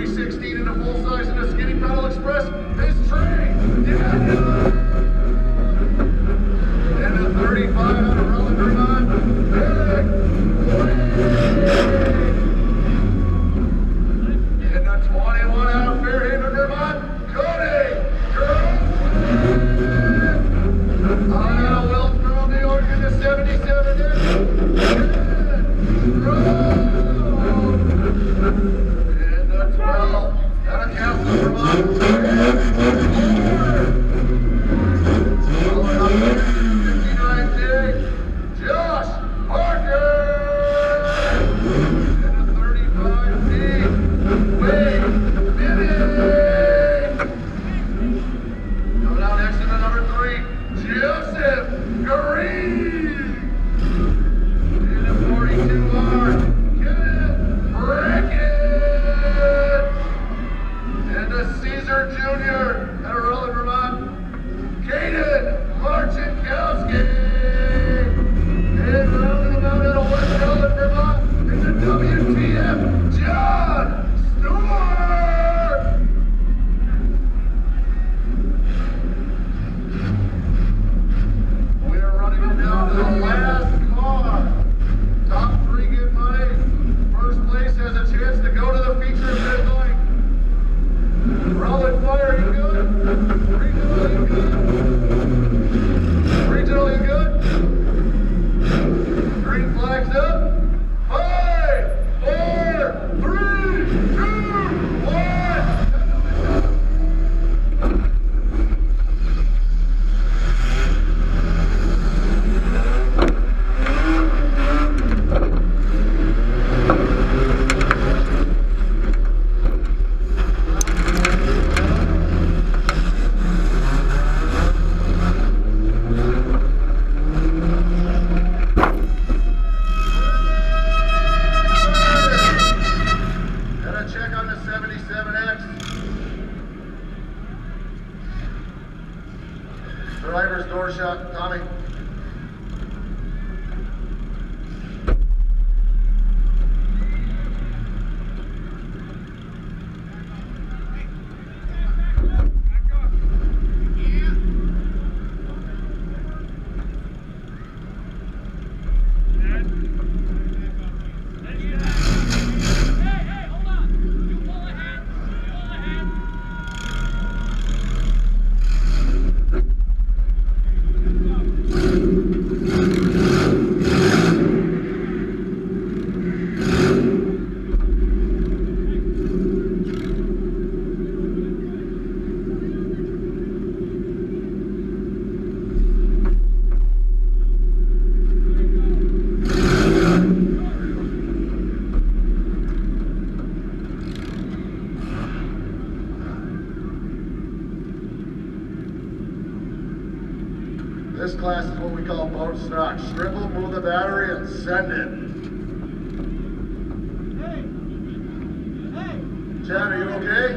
316 in a full size in a skinny pedal express is Trey Daniel. And a 35 out of Rutland, Vermont, Big Wade. And a 21 out of Fairhaven, Vermont, Cody Grossman. Out of Wilkesboro, New York, in the 77 inch, and the 12 out of Castle, Vermont, Josh Parker, and a 35D, Wade Minnie. Coming out next to the number 3, Joseph Green, and a 42R, Kenneth Brackett, and a Caesar Jr. out of Rutland, Vermont, Caden Marchinkowski. And rounding them out out of West Rutland, Vermont, in the WTF, John Stewart. We are running them down to the last car. Top 3 get money. First place has a chance to go to the feature of midnight. Rutland Fire, you good? Regional, you good? Regional, you good? Green flags up. 5, 4, 3, 2, 1. Driver's door shut, Tommy. This class is what we call boat stock. Strip them, move the battery, and send it. Hey! Chad, are you okay?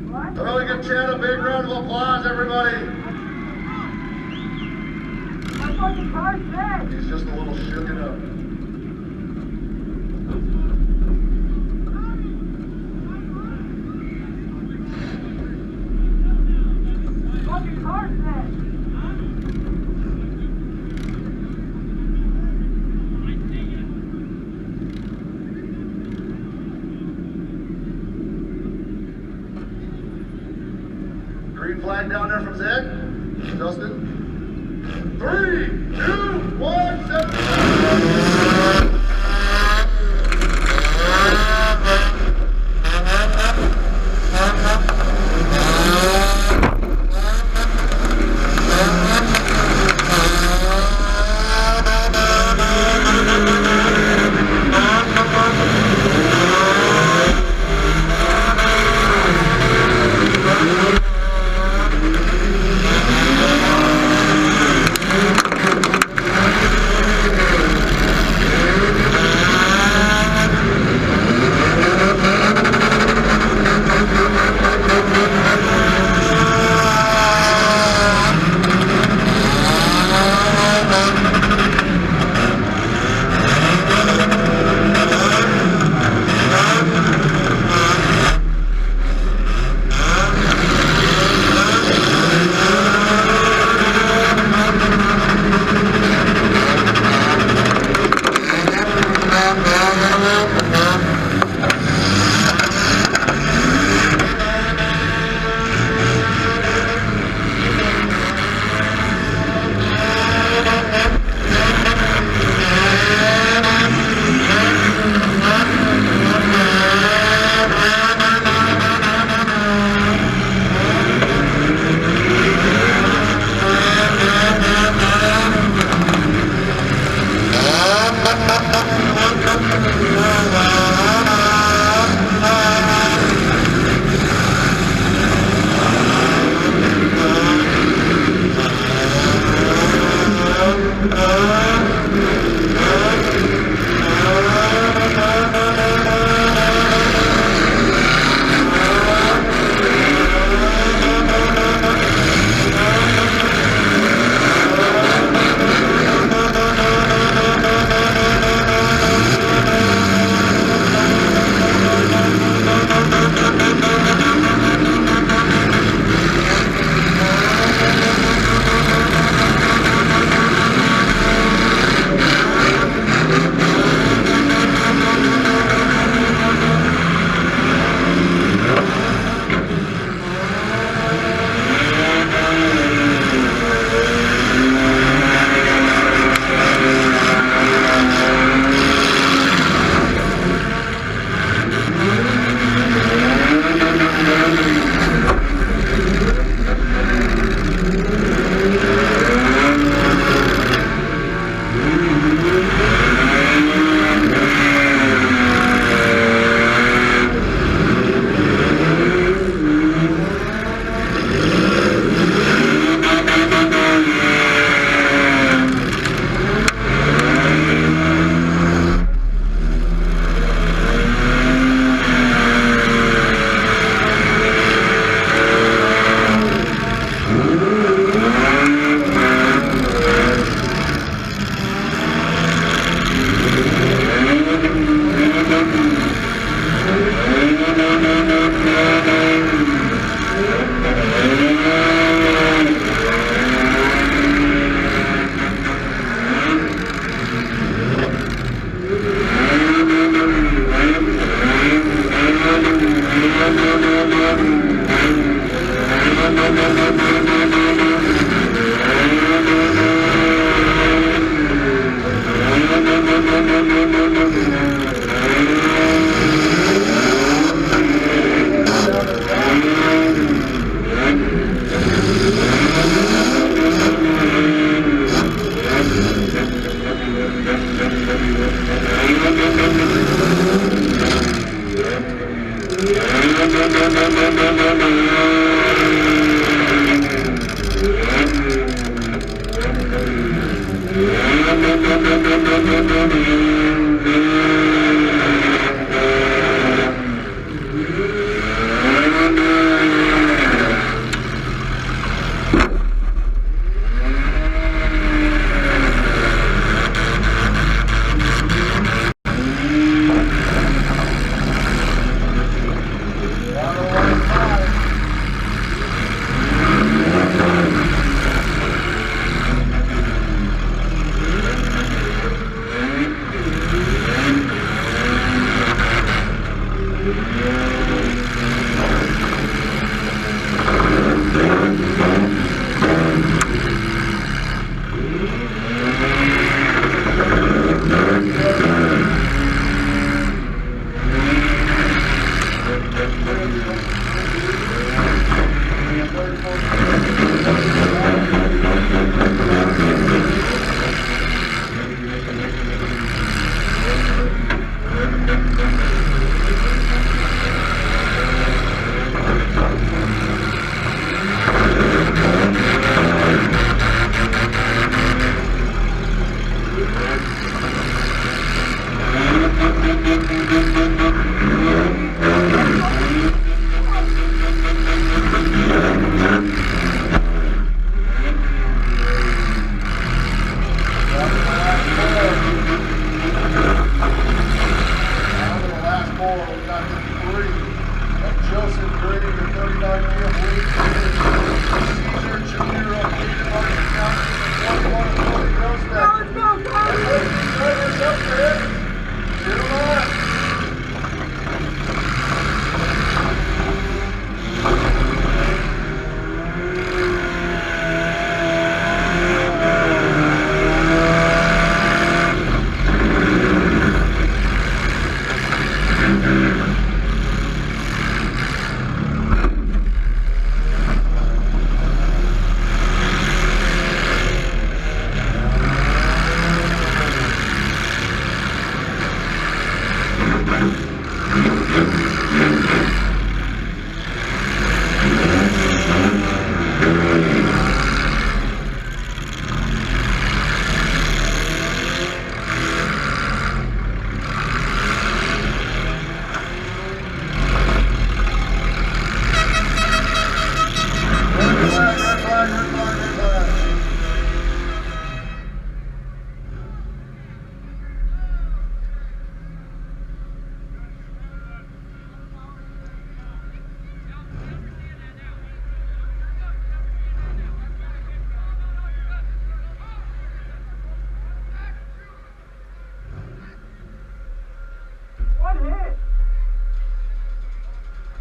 What? How about we give Chad a big round of applause, everybody? That's what the car said. He's just a little shooken up. What the car said. Green flag down there from Zach. Justin. 3, 2, 1, 7.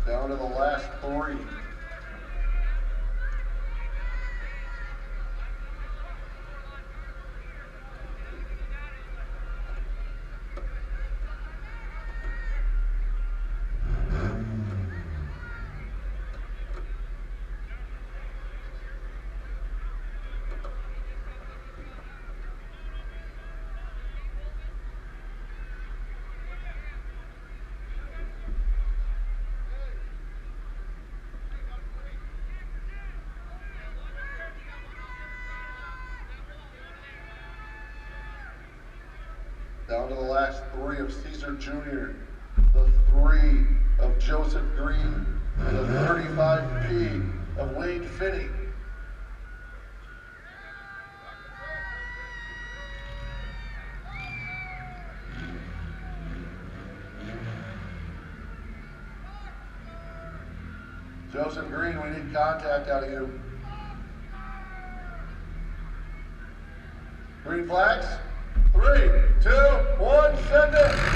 Down to the last three. Down to the last three of Caesar Jr., the 3 of Joseph Green, and the 35P of Wade Finney. Joseph Green, we need contact out of you. Green flags? 3, 2, 1, send it!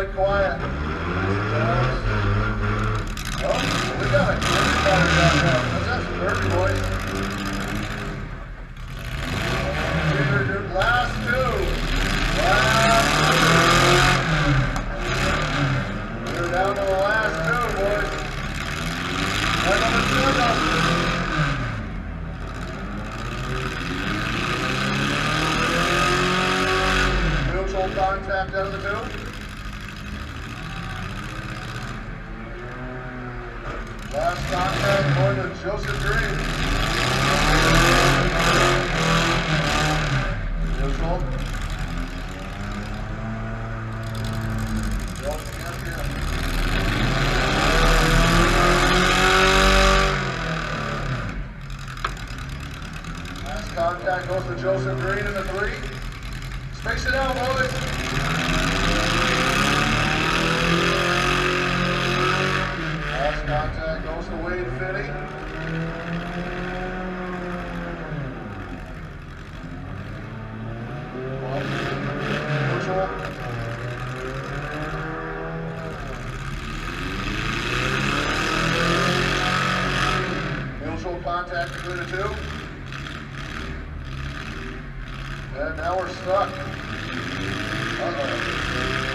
everybody quiet. Oh, we got a good fighter down there. That's dirty, boys. Last two. We're down to the last two, boys. Right number two now. Mutual contact out of the two. Last contact going to Joseph Green. Mutual. Last contact goes to Joseph Green in the 3. Space it out, boys. Last contact goes to Wade Finney. Mutual. Mutual contact between the two. And now we're stuck. Uh-oh.